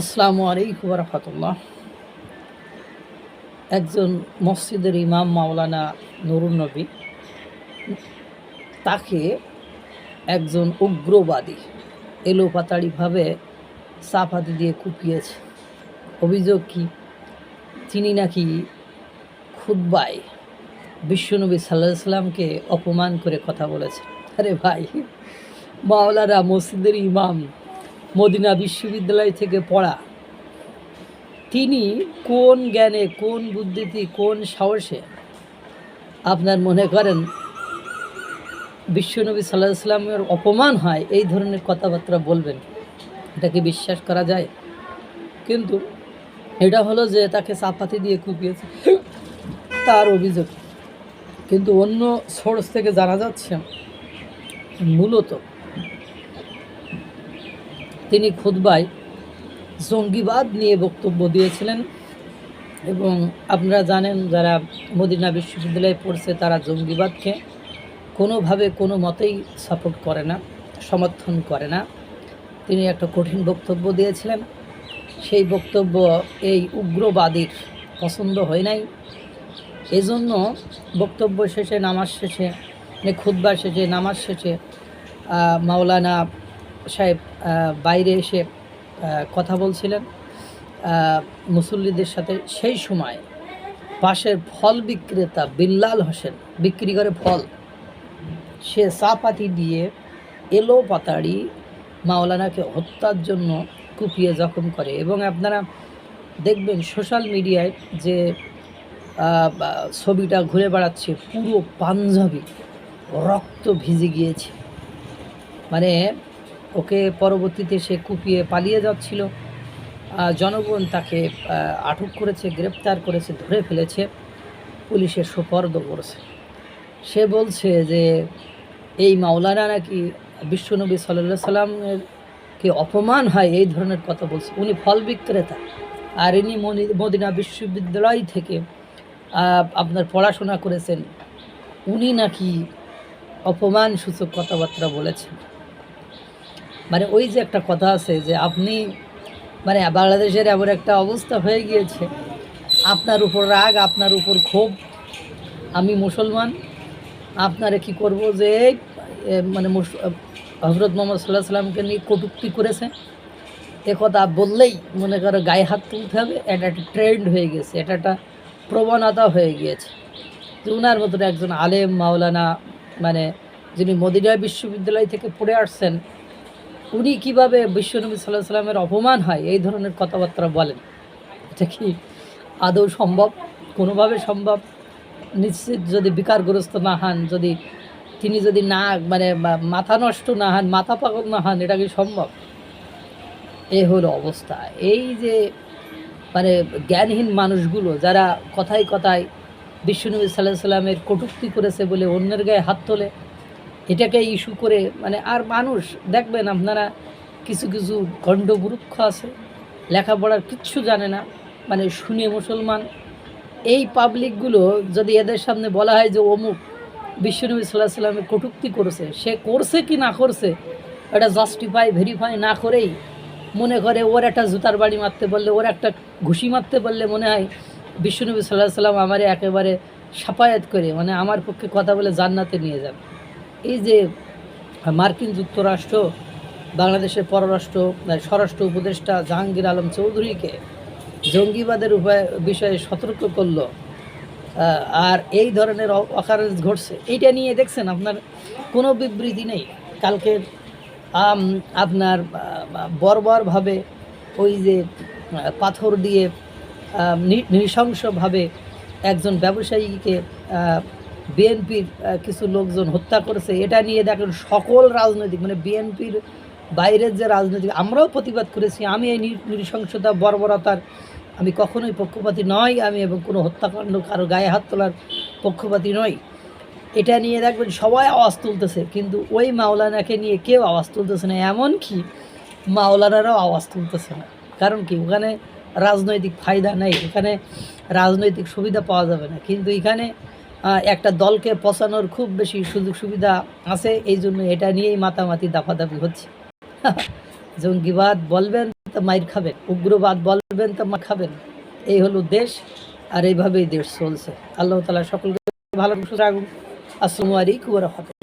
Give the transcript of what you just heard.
আসসালামু আলাইকুম রহমতুল্লাহ। একজন মসজিদের ইমাম মাওলানা নুরুন নবী, তাকে একজন উগ্রবাদী এলোপাতাড়িভাবে চাপাতি দিয়ে কুপিয়েছে। অভিযোগ কি, তিনি নাকি খুতবায় বিশ্বনবী সাল্লাল্লাহু আলাইহি সাল্লামকে অপমান করে কথা বলেছে। আরে ভাই, মাওলানা মসজিদের ইমাম, মদিনা বিশ্ববিদ্যালয় থেকে পড়া, তিনি কোন জ্ঞানে, কোন বুদ্ধিতে, কোন সাহসে আপনার মনে করেন বিশ্বনবী সাল্লাল্লাহু আলাইহি সাল্লামের অপমান হয় এই ধরনের কথাবার্তা বলবেন? এটা কি বিশ্বাস করা যায়? কিন্তু এটা হলো যে তাকে চাপাতি দিয়ে কুপিয়েছে, তার অভিযোগ। কিন্তু অন্য সোর্স থেকে জানা যাচ্ছে মূলত তিনি খুতবায় জঙ্গিবাদ নিয়ে বক্তব্য দিয়েছিলেন। এবং আপনারা জানেন, যারা মদিনা বিশ্ববিদ্যালয়ে পড়ছে তারা জঙ্গিবাদকে কোনোভাবে কোনো মতেই সাপোর্ট করে না, সমর্থন করে না। তিনি একটা কঠিন বক্তব্য দিয়েছিলেন। সেই বক্তব্য এই উগ্রবাদীর পছন্দ হয় নাই। এজন্য বক্তব্য শেষে, নামাজ শেষে, খুতবা শেষে, নামাজ শেষে মাওলানা সাহেব বাইরে এসে কথা বলছিলেন মুসল্লিদের সাথে। সেই সময় পাশের ফল বিক্রেতা বিল্লাল হোসেন বিক্রি করে ফল, সে চাপাতি দিয়ে এলো পাতাড়ি মাওলানাকে হত্যার জন্য কুপিয়ে জখম করে। এবং আপনারা দেখবেন সোশ্যাল মিডিয়ায় যে ছবিটা ঘুরে বেড়াচ্ছে, পুরো পাঞ্জাবি রক্ত ভিজে গিয়েছে। মানে ওকে পরবর্তীতে সে কুপিয়ে পালিয়ে যাচ্ছিল। জনগণ তাকে আটক করেছে, গ্রেপ্তার করেছে, ধরে ফেলেছে, পুলিশের সোপর্দ করেছে। সে বলছে যে এই মাওলানা নাকি বিশ্বনবী সাল্লাল্লাহু আলাইহি সাল্লামের কে অপমান হয় এই ধরনের কথা বলছে। উনি ফল বিক্রেতা, আর ইনি মদিনা বিশ্ববিদ্যালয় থেকে আপনার পড়াশোনা করেছেন। উনি নাকি অপমানসূচক কথাবার্তা বলেছেন। মানে ওই যে একটা কথা আছে যে আপনি, মানে বাংলাদেশের এমন একটা অবস্থা হয়ে গিয়েছে, আপনার উপর রাগ, আপনার উপর ক্ষোভ, আমি মুসলমান, আপনারা কি করব যে মানে হযরত মুহাম্মদ সাল্লাল্লাহু আলাইহি সাল্লামকে নিয়ে কটূক্তি করেছে, কথা বললেই মনে করো গায়ে হাত তুলতে হবে। এটা একটা ট্রেন্ড হয়ে গেছে, এটা একটা প্রবণতা হয়ে গিয়েছে। যে ওনার মতন একজন আলেম মাওলানা, মানে যিনি মদিনা বিশ্ববিদ্যালয় থেকে পড়ে আসছেন, উনি কীভাবে বিশ্বনবী সাল্লাল্লাহু আলাইহি সাল্লামের অপমান হয় এই ধরনের কথাবার্তা বলেন? এটা কি আদৌ সম্ভব? কোনোভাবে সম্ভব? নিশ্চিত যদি বিকারগ্রস্ত না হন, তিনি যদি না মানে মাথা নষ্ট না হন, মাথা পাগল না হন, এটা কি সম্ভব? এ হলো অবস্থা। এই যে মানে জ্ঞানহীন মানুষগুলো যারা কথায় কথায় বিশ্বনবী সাল্লাল্লাহু আলাইহি সাল্লামের কটূক্তি করেছে বলে অন্যের গায়ে হাত তোলে, এটাকে ইস্যু করে, মানে আর মানুষ দেখবেন আপনারা কিছু কিছু গণ্ডমূর্খ আছে, লেখাপড়ার কিচ্ছু জানে না, মানে শুনে মুসলমান। এই পাবলিকগুলো যদি এদের সামনে বলা হয় যে অমুক বিশ্বনবী সাল্লাল্লাহু আলাইহি সাল্লামের কটূক্তি করেছে, সে করছে কি না করছে এটা জাস্টিফাই ভেরিফাই না করেই মনে করে ওর একটা জুতার বাড়ি মারতে বললে, ওর একটা ঘুষি মারতে বললে মনে হয় বিশ্বনবী সাল্লাল্লাহু আলাইহি সাল্লাম আমারে একেবারে সাফায়াত করে, মানে আমার পক্ষে কথা বলে জান্নাতে নিয়ে যাবে। এই যে মার্কিন যুক্তরাষ্ট্র বাংলাদেশের স্বরাষ্ট্র উপদেষ্টা জাহাঙ্গীর আলম চৌধুরীকে জঙ্গিবাদের বিষয়ে সতর্ক করল, আর এই ধরনের অকারেন্স ঘটছে, এইটা নিয়ে দেখছেন আপনার কোনো বিবৃতি নেই। কালকের আপনার বর্বরভাবে ওই যে পাথর দিয়ে নৃশংসভাবে একজন ব্যবসায়ীকে বিএনপির কিছু লোকজন হত্যা করেছে, এটা নিয়ে দেখেন সকল রাজনৈতিক, মানে বিএনপির বাইরের যে রাজনৈতিক, আমরাও প্রতিবাদ করেছি। আমি এই নৃশংসতা বর্বরতার আমি কখনোই পক্ষপাতী নয়, আমি এবং কোনো হত্যাকাণ্ড কারো গায়ে হাত তোলার পক্ষপাতী নয়। এটা নিয়ে দেখবেন সবাই আওয়াজ তুলতেছে, কিন্তু ওই মাওলানাকে নিয়ে কেউ আওয়াজ তুলতেছে না। এমনকি মাওলানারাও আওয়াজ তুলতেছে না। কারণ কি, ওখানে রাজনৈতিক ফায়দা নেই, এখানে রাজনৈতিক সুবিধা পাওয়া যাবে না। কিন্তু এখানে একটা দলকে পচানোর খুব বেশি সুযোগ সুবিধা আছে, এই জন্য এটা নিয়েই মাতামাতি দাফাদাফি হচ্ছে। জঙ্গিবাদ বলবেন তো মাইর খাবেন, উগ্রবাদ বলবেন তো মার খাবেন। এই হলো দেশ, আর এইভাবেই দেশ চলছে। আল্লাহ তাআলা সকলকে ভালো সুস্থ রাখুন। আসসালামু আলাইকুম ওয়া রাহমাতুল্লাহ।